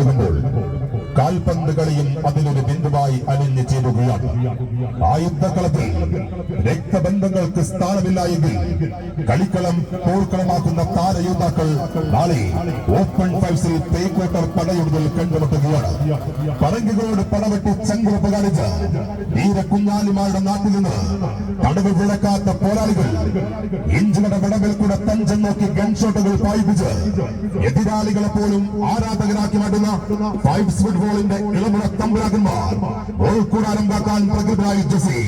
തുടങ്ങുമ്പോൾ കാൽപന്ത് കളിയും അതിലൊരു ബിന്ദുവായി അലിഞ്ഞു ചേരുകയാണ്. ആ യുദ്ധക്കളത്തിൽ രക്തബന്ധങ്ങൾക്ക് സ്ഥാനമില്ല എങ്കിൽ കളിക്കളം പോർക്കളമാക്കുന്ന താരയോദ്ധാക്കൾ നാളെ ഓപ്പൺ ഫൈവ്സിൽ പ്രീ ക്വാർട്ടർ പടയൊടുതൽ കണ്ടുമുട്ടുകയാണ്. പറങ്കികളോട് പടവെട്ടി ചങ്കുറപ്പ് കാണിച്ച് ധീര കുഞ്ഞാലിമാരുടെ നാട്ടിൽ നിന്ന് തടവ് വിളക്കാത്ത പോരാളികൾ ഇഞ്ചുകളുടെ വിടവിൽ കൂടെ തഞ്ചം നോക്കി ഗൺഷോട്ടുകൾ പായിപ്പിച്ച് എതിരാളികളെ പോലും ആരാധകരാക്കി മാറ്റുന്ന ഫൈവ്സ് ഫുട്ബോളിന്റെ ഇളമുറ തമ്പുരാക്കന്മാർ ഓൾക്കൂടാരം കാക്കാൻ പ്രഗത്ഭരായി ജെസി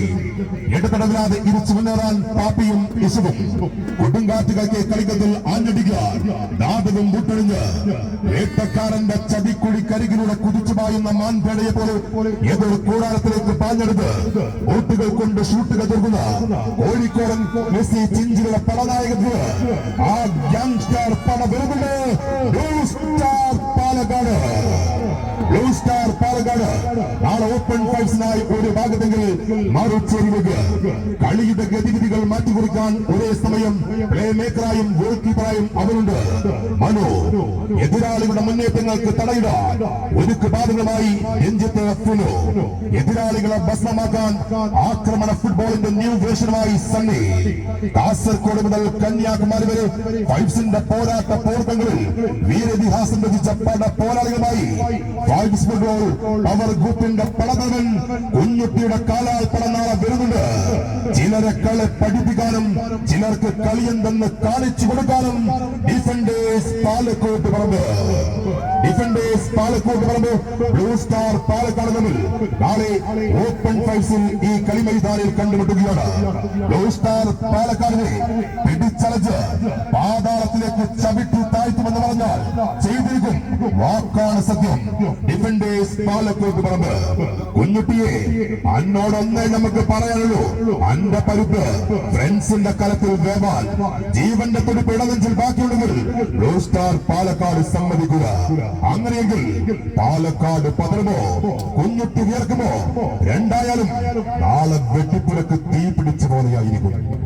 ഇടതടവില്ലാതെ ഇരിച്ചു മുന്നേറാൻ പാപ്പിയും ഇസുവും കൊടുങ്കാറ്റുകൾക്ക് കളിക്കത്തിൽ ആഞ്ഞടിക്കാൻ നാദവും കൂട്ടണിഞ്ഞ് വേട്ടക്കാരന്റെ ചതിക്കുഴി കരികിലൂടെ കുതിച്ചു പായുന്ന മാൻപേടയെ പോലെ ഏതൊരു കൂടാരത്തിലേക്ക് പാഞ്ഞെടുത്ത് ബോട്ടുകൾ കൊണ്ട് ഷൂട്ടുകൾ തീർക്കുന്ന കോഴിക്കോടൻ മെസ്സി ചിഞ്ചിലുള്ള പടനായകത്തിന് ആ യങ്സ്റ്റർ പട വരുന്നുണ്ട്. ബ്ലൂ സ്റ്റാർ പാലക്കാട് നാളെ ഓപ്പൺ ഫൈവ്സിനായി ഒരു ഭാഗത്തെങ്കിൽ മറുചേരിലേക്ക് കളിയുടെ ഗതിവിധികൾ മാറ്റിക്കുറിക്കാൻ ഒരേ സമയം പ്ലേ മേക്കറായും ഗോൾ കീപ്പറായും അവരുണ്ട്. മനു എതിരാളികളുടെ മുന്നേറ്റങ്ങൾക്ക് തടയിടാൻ ഒരുക്ക് ബാധകമായി രഞ്ജിത്ത് ഫുനു എതിരാളികളെ ഭസ്മമാക്കാൻ ആക്രമണ ഫുട്ബോളിന്റെ ന്യൂ വേർഷനുമായി സണ്ണി കാസർഗോഡ് മുതൽ കന്യാകുമാരി വരെ ഫൈവ്സിന്റെ പോരാട്ട പോർട്ടങ്ങളിൽ വീരതിഹാസം രചിച്ച പട പോരാളികളുമായി ഫൈവ്സ് ഫുട്ബോൾ പവർ ഗ്രൂപ്പിന്റെ പടതലവൻ കുഞ്ഞുട്ടിയുടെ കാലാൽ പടനാളെ വരുന്നുണ്ട്. ചിലരെ കളി പഠിപ്പിക്കാനും ചിലർക്ക് കളിയെന്തെന്ന് കാണിച്ചു കൊടുക്കാനും ഡിഫൻഡേഴ്സ് പാലക്കോട്ട് പറമ്പ് ബ്ലൂ സ്റ്റാർ പാലക്കാട് തമ്മിൽ നാളെ ഓപ്പൺ ഫൈവ്സിൽ ഈ കളിമൈതാനിൽ കണ്ടുമുട്ടുകയാണ്. ബ്ലൂ സ്റ്റാർ പാലക്കാടിനെ പിടിച്ചലച്ച് പാതാളത്തിലേക്ക് ചവിട്ടി താഴ്ത്തുമെന്ന് പറഞ്ഞാൽ ചെയ്തിരിക്കും. വാക്കാണ് സത്യം. ഡിഫൻഡേഴ്സ് പാലക്കോട്ട് പറമ്പ് കുഞ്ഞുട്ടിയെ അന്നോടൊന്നേ നമുക്ക് പറയാനുള്ളൂ. അന്റെ പരുപ്പ് ഫ്രണ്ട്സിന്റെ കലത്തിൽ വേവാൻ ജീവന്റെ തുടിപ്പ് ഇടനെഞ്ചിൽ ബാക്കിയുണ്ടെങ്കിൽ ബ്ലൂ സ്റ്റാർ പാലക്കാട് സമ്മതിക്കുക. അങ്ങനെയെങ്കിൽ പാലക്കാട് പതറുമോ കുഞ്ഞുട്ടി വിയർക്കുമോ? രണ്ടായാലും നാളെ വെട്ടിപ്പുരക്ക് തീ പിടിച്ച പോലെയായിരിക്കും.